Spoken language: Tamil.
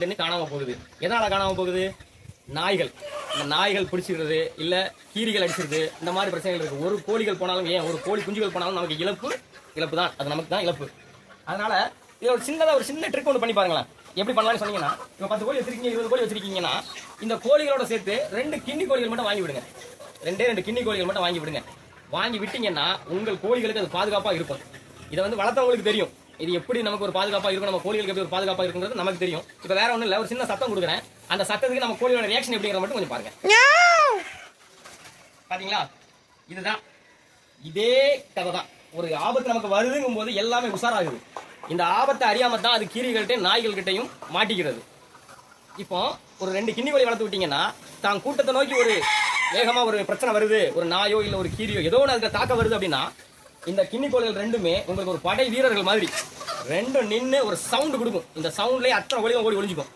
காணாம போகுது. எதனால காணாம போகுது? நாய்கள். இந்த நாய்கள் பிடிச்சிக்கிறது, இல்ல கீரிகள் அடிச்சிருது, இந்த மாதிரி பிரச்சனைகள் இருக்கு. ஒரு கோழிகள் போனாலும், ஏன் ஒரு கோழி குஞ்சுகள் போனாலும் நமக்கு இழப்பு தான். அது நமக்கு தான் இழப்பு. அதனால இது ஒரு சின்ன ட்ரிக் ஒன்று பண்ணி பாருங்களேன். எப்படி பண்ணலாம்னு சொன்னீங்கன்னா, இப்போ 10 கோழி வச்சிருக்கீங்க, 20 கோழி வச்சிருக்கீங்கன்னா, இந்த கோழிகளோட சேர்த்து 2 கிண்ணி கோழிகள் மட்டும் வாங்கி விடுங்க. 2 கிண்ணி கோழிகள் மட்டும் வாங்கி விடுங்க. வாங்கி விட்டீங்கன்னா உங்கள் கோழிகளுக்கு அது பாதுகாப்பா இருக்கும். இதை வளர்த்தவங்களுக்கு தெரியும். இது எப்படி நமக்கு ஒரு பாதுகாப்பா இருக்கும், நம்ம கோழிகளுக்கு எப்படி ஒரு பாதுகாப்பா இருக்குங்கிறது நமக்கு தெரியும். இப்போ வேற ஒன்றும் இல்லை, ஒரு சின்ன சத்தம் கொடுக்குறேன். அந்த சத்தத்துக்கு நம்ம கோழியோட ரியாக்ஷன் எப்படிங்கிற மட்டும் கொஞ்சம் பாருங்க. பாத்தீங்களா? இதுதான், இதே கதை தான். ஒரு ஆபத்து நமக்கு வருதுங்கும் போது எல்லாமே உஷாராகுது. இந்த ஆபத்தை அறியாம தான் அது கீரிகள்கிட்டையும் நாய்கள்கிட்டையும் மாட்டிக்கிறது. இப்போ ஒரு 2 கிண்ணி கோழி வளர்த்து விட்டீங்கன்னா, தான் கூட்டத்தை நோக்கி ஒரு வேகமா ஒரு பிரச்சனை வருது, ஒரு நாயோ இல்ல ஒரு கீரியோ ஏதோ ஒன்று அதுக்கு தாக்க வருது அப்படின்னா, இந்த கிண்ணி கோழிகள் ரெண்டுமே உங்களுக்கு ஒரு படை வீரர்கள் மாதிரி 2 நின்று ஒரு சவுண்ட் கொடுக்கும். இந்த சவுண்ட்லயே அத்தனை கோழிகள் ஓடி ஒளிஞ்சுக்கும்.